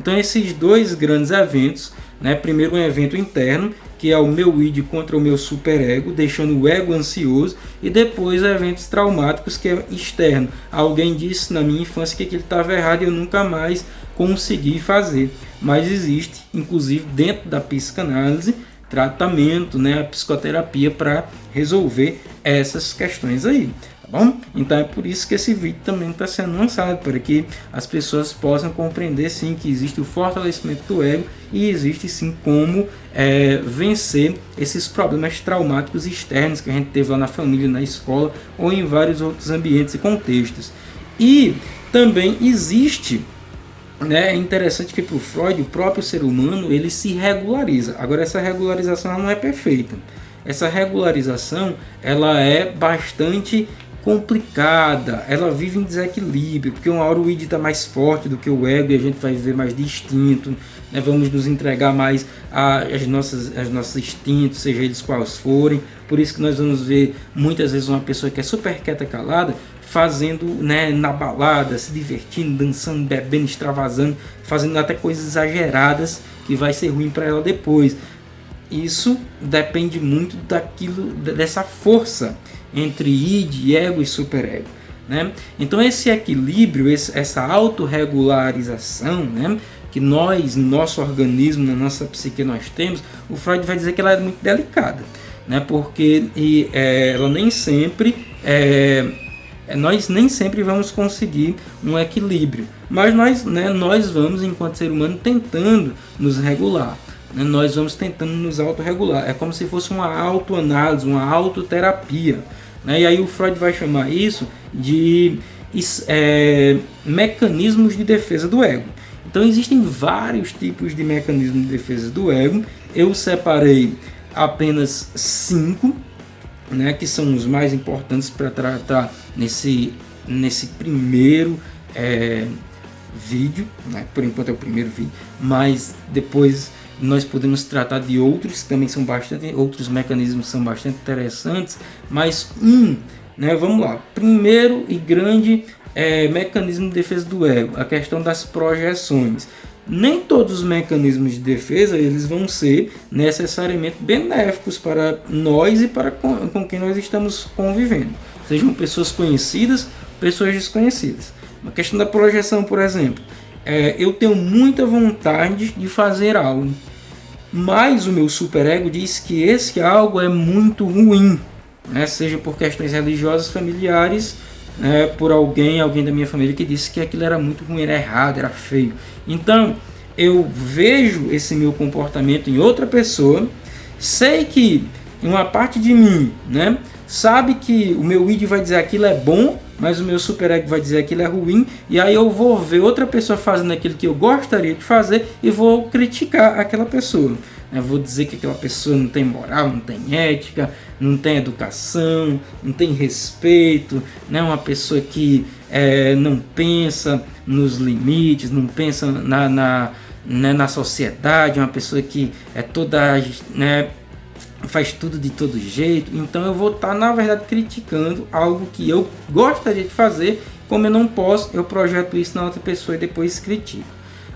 Então esses dois grandes eventos, né, primeiro um evento interno, que é o meu id contra o meu superego, deixando o ego ansioso, e depois eventos traumáticos, que é externo. Alguém disse na minha infância que aquilo estava errado e eu nunca mais consegui fazer. Mas existe, inclusive dentro da psicanálise, tratamento, né, a psicoterapia para resolver essas questões aí. Tá bom? Então é por isso que esse vídeo também está sendo lançado, para que as pessoas possam compreender sim que existe o fortalecimento do ego e existe sim como vencer esses problemas traumáticos externos que a gente teve lá na família, na escola ou em vários outros ambientes e contextos. E também existe, né, é interessante que para o Freud, o próprio ser humano, ele se regulariza. Agora essa regularização ela não é perfeita. Essa regularização ela é bastante complicada, ela vive em desequilíbrio, porque uma hora o id está mais forte do que o ego e a gente vai viver mais distinto, né? Vamos nos entregar mais aos nossos instintos, seja eles quais forem. Por isso que nós vamos ver muitas vezes uma pessoa que é super quieta, calada, fazendo, né, na balada, se divertindo, dançando, bebendo, extravasando, fazendo até coisas exageradas que vai ser ruim para ela depois. Isso depende muito dessa força entre id, ego e superego, né? Então esse equilíbrio, essa autorregularização, né, que nós, no nosso organismo, na nossa psique nós temos, o Freud vai dizer que ela é muito delicada, né? Porque ela nem sempre nós nem sempre vamos conseguir um equilíbrio, mas nós vamos, enquanto ser humano, tentando nos regular. Nós vamos tentando nos autorregular. É como se fosse uma autoanálise, uma autoterapia, né? E aí o Freud vai chamar isso de mecanismos de defesa do ego. Então existem vários tipos de mecanismos de defesa do ego. Eu separei apenas 5, né, que são os mais importantes para tratar nesse primeiro vídeo, né? Por enquanto é o primeiro vídeo, mas depois nós podemos tratar de outros que também são outros mecanismos são bastante interessantes, mas né, vamos lá, primeiro e grande mecanismo de defesa do ego, a questão das projeções. Nem todos os mecanismos de defesa eles vão ser necessariamente benéficos para nós e para com quem nós estamos convivendo, sejam pessoas conhecidas, pessoas desconhecidas. A questão da projeção, por exemplo, eu tenho muita vontade de fazer algo, mas o meu superego diz que esse algo é muito ruim, né? Seja por questões religiosas, familiares, por alguém da minha família que disse que aquilo era muito ruim, era errado, era feio. Então eu vejo esse meu comportamento em outra pessoa, sei que uma parte de mim, né, sabe que o meu id vai dizer aquilo é bom, mas o meu superego vai dizer aquilo é ruim, e aí eu vou ver outra pessoa fazendo aquilo que eu gostaria de fazer e vou criticar aquela pessoa. Eu vou dizer que aquela pessoa não tem moral, não tem ética, não tem educação, não tem respeito, né? Uma pessoa que não pensa nos limites, não pensa na sociedade, uma pessoa que é toda, né, faz tudo de todo jeito. Então eu vou estar, na verdade, criticando algo que eu gostaria de fazer. Como eu não posso, eu projeto isso na outra pessoa e depois critico.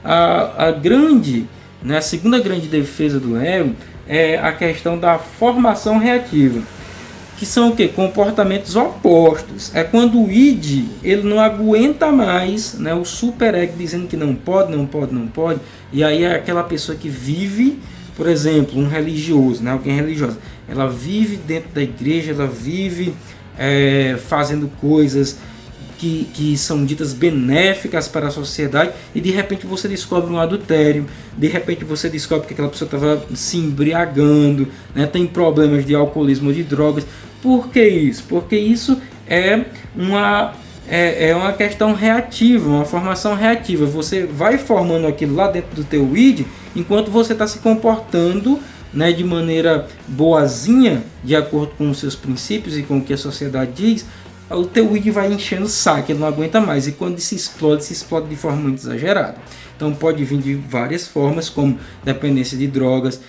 A segunda grande defesa do ego é a questão da formação reativa, que são o quê? Comportamentos opostos. É quando o id ele não aguenta mais, né, o superego dizendo que não pode, e aí é aquela pessoa que vive, por exemplo, um religioso, né, alguém religioso, ela vive dentro da igreja, ela vive fazendo coisas que são ditas benéficas para a sociedade, e de repente você descobre um adultério, de repente você descobre que aquela pessoa estava se embriagando, né, tem problemas de alcoolismo ou de drogas. Por que isso? Porque isso é uma questão reativa, uma formação reativa. Você vai formando aquilo lá dentro do teu id, enquanto você está se comportando, né, de maneira boazinha, de acordo com os seus princípios e com o que a sociedade diz. O teu id vai enchendo o saco, ele não aguenta mais, e quando se explode de forma muito exagerada. Então pode vir de várias formas, como dependência de drogas,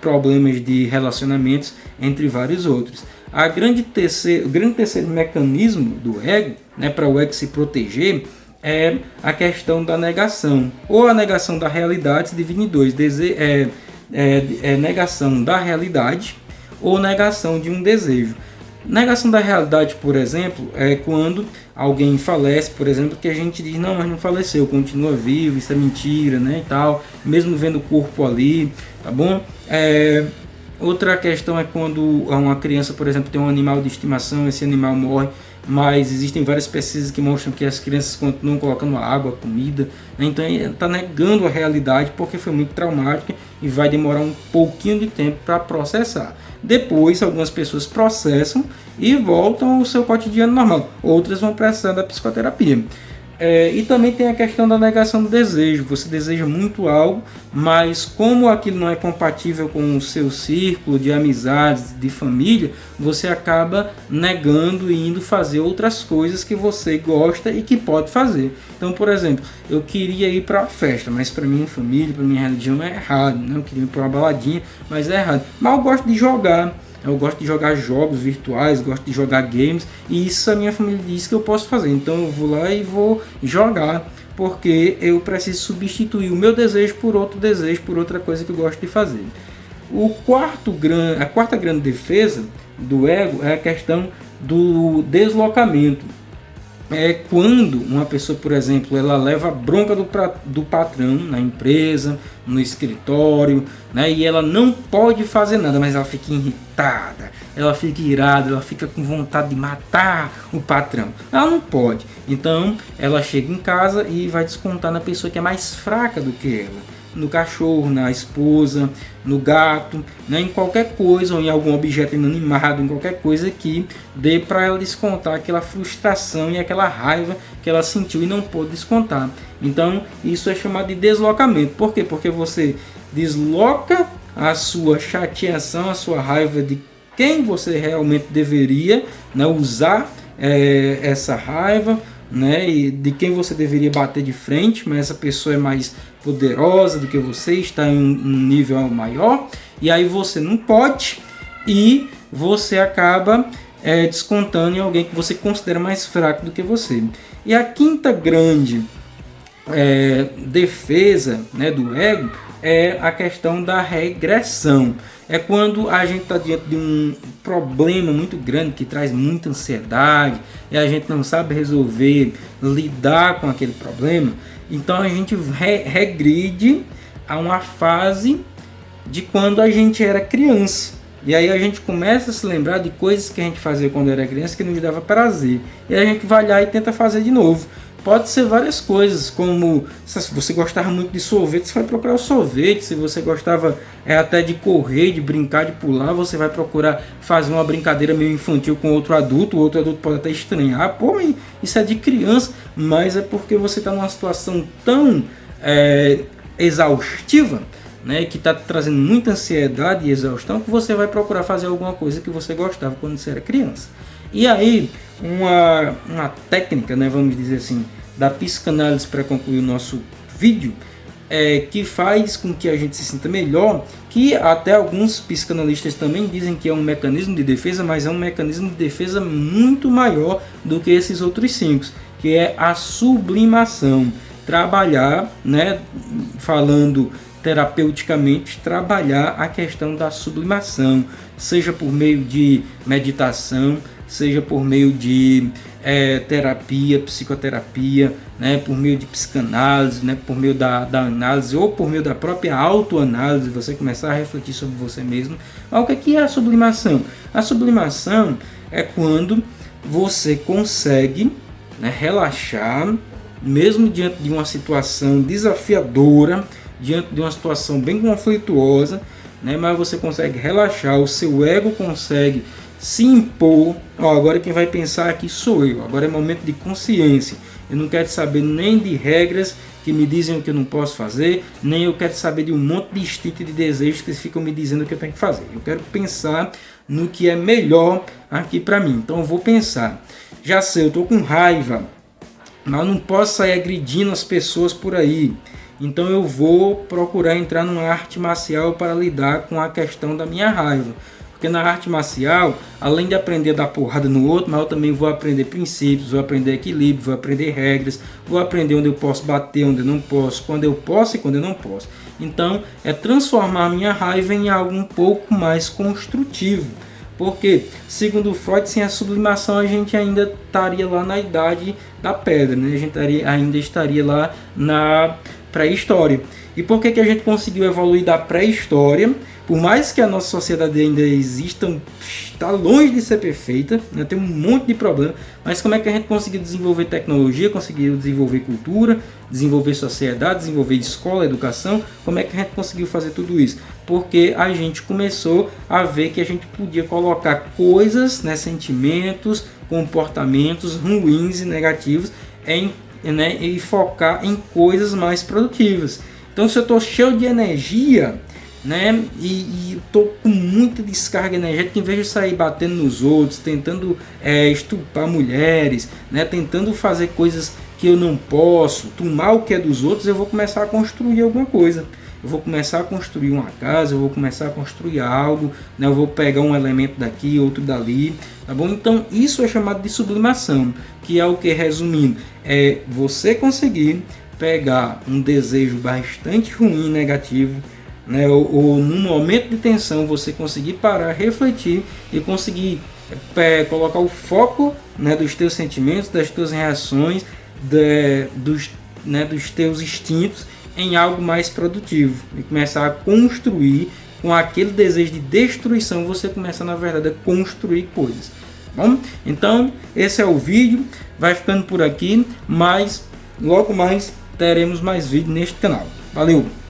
problemas de relacionamentos, entre vários outros. O grande terceiro mecanismo do ego, né, para o ego se proteger, é a questão da negação, ou a negação da realidade se divide em dois, negação da realidade ou negação de um desejo. Negação da realidade, por exemplo, é quando alguém falece, por exemplo, que a gente diz, não, mas não faleceu, continua vivo, isso é mentira, né, e tal, mesmo vendo o corpo ali, tá bom? Outra questão é quando uma criança, por exemplo, tem um animal de estimação, esse animal morre, mas existem várias pesquisas que mostram que as crianças continuam colocando água, comida, né? Então está negando a realidade porque foi muito traumática e vai demorar um pouquinho de tempo para processar. Depois, algumas pessoas processam e voltam ao seu cotidiano normal, outras vão precisar da psicoterapia. E também tem a questão da negação do desejo. Você deseja muito algo, mas como aquilo não é compatível com o seu círculo de amizades, de família, você acaba negando e indo fazer outras coisas que você gosta e que pode fazer. Então, por exemplo, eu queria ir para uma festa, mas para minha família, para minha religião é errado, né? Eu queria ir para uma baladinha, mas é errado. Mas eu gosto de jogar. Eu gosto de jogar jogos virtuais, gosto de jogar games, e isso a minha família diz que eu posso fazer. Então eu vou lá e vou jogar, porque eu preciso substituir o meu desejo por outro desejo, por outra coisa que eu gosto de fazer. A quarta grande defesa do ego é a questão do deslocamento. É quando uma pessoa, por exemplo, ela leva a bronca do patrão na empresa, no escritório, né, e ela não pode fazer nada, mas ela fica irritada, ela fica irada, ela fica com vontade de matar o patrão. Ela não pode. Então ela chega em casa e vai descontar na pessoa que é mais fraca do que ela. No cachorro, na esposa, no gato, né, em qualquer coisa, ou em algum objeto inanimado, em qualquer coisa que dê para ela descontar aquela frustração e aquela raiva que ela sentiu e não pôde descontar. Então isso é chamado de deslocamento. Por quê? Porque você desloca a sua chateação, a sua raiva de quem você realmente deveria, né, usar essa raiva, né, e de quem você deveria bater de frente, mas essa pessoa é mais poderosa do que você, está em um nível maior, e aí você não pode, e você acaba descontando em alguém que você considera mais fraco do que você. E a quinta grande defesa, né, do ego é a questão da regressão. É quando a gente está diante de um problema muito grande que traz muita ansiedade e a gente não sabe resolver, lidar com aquele problema. Então a gente regride a uma fase de quando a gente era criança. E aí a gente começa a se lembrar de coisas que a gente fazia quando era criança que nos dava prazer. E a gente vai lá e tenta fazer de novo. Pode ser várias coisas, como se você gostava muito de sorvete, você vai procurar o sorvete. Se você gostava até de correr, de brincar, de pular, você vai procurar fazer uma brincadeira meio infantil com outro adulto. O outro adulto pode até estranhar, pô, mas isso é de criança, mas é porque você está numa situação tão exaustiva, né, que está trazendo muita ansiedade e exaustão, que você vai procurar fazer alguma coisa que você gostava quando você era criança. E aí, uma técnica, né, vamos dizer assim, da psicanálise para concluir o nosso vídeo, que faz com que a gente se sinta melhor, que até alguns psicanalistas também dizem que é um mecanismo de defesa, mas é um mecanismo de defesa muito maior do que esses outros 5, que é a sublimação. Trabalhar, né, falando terapeuticamente, trabalhar a questão da sublimação, seja por meio de meditação, seja por meio de terapia, psicoterapia, né, por meio de psicanálise, né, por meio da análise ou por meio da própria autoanálise, você começar a refletir sobre você mesmo. O que é a sublimação? A sublimação é quando você consegue, né, relaxar, mesmo diante de uma situação desafiadora, diante de uma situação bem conflituosa, né, mas você consegue relaxar, o seu ego consegue se impor. Agora quem vai pensar aqui sou eu, agora é momento de consciência. Eu não quero saber nem de regras que me dizem o que eu não posso fazer, nem eu quero saber de um monte de instinto e de desejos que ficam me dizendo o que eu tenho que fazer. Eu quero pensar no que é melhor aqui para mim. Então eu vou pensar, já sei, eu estou com raiva, mas eu não posso sair agredindo as pessoas por aí. Então eu vou procurar entrar numa arte marcial para lidar com a questão da minha raiva. Porque na arte marcial, além de aprender a dar porrada no outro, mas eu também vou aprender princípios, vou aprender equilíbrio, vou aprender regras, vou aprender onde eu posso bater, onde eu não posso, quando eu posso e quando eu não posso. Então, é transformar a minha raiva em algo um pouco mais construtivo. Porque, segundo Freud, sem a sublimação a gente ainda estaria lá na idade da pedra, né? A gente ainda estaria lá na pré-história. E por que a gente conseguiu evoluir da pré-história? Por mais que a nossa sociedade ainda exista, está longe de ser perfeita, né? Tem um monte de problema, mas como é que a gente conseguiu desenvolver tecnologia, conseguiu desenvolver cultura, desenvolver sociedade, desenvolver escola, educação? Como é que a gente conseguiu fazer tudo isso? Porque a gente começou a ver que a gente podia colocar coisas, né, sentimentos, comportamentos ruins e negativos e focar em coisas mais produtivas. Então, se eu estou cheio de energia, né, e estou com muita descarga energética, em vez de sair batendo nos outros, tentando estuprar mulheres, né, tentando fazer coisas que eu não posso, tomar o que é dos outros, eu vou começar a construir alguma coisa. Eu vou começar a construir uma casa, eu vou começar a construir algo, né, eu vou pegar um elemento daqui, outro dali, tá bom? Então, isso é chamado de sublimação, que é o que, resumindo, é você conseguir pegar um desejo bastante ruim, negativo, né, ou num momento de tensão você conseguir parar, refletir e conseguir colocar o foco, né, dos teus sentimentos, das tuas reações, dos teus instintos em algo mais produtivo e começar a construir. Com aquele desejo de destruição, você começa na verdade a construir coisas. Bom, então esse é o vídeo, vai ficando por aqui, mas logo mais teremos mais vídeo neste canal. Valeu!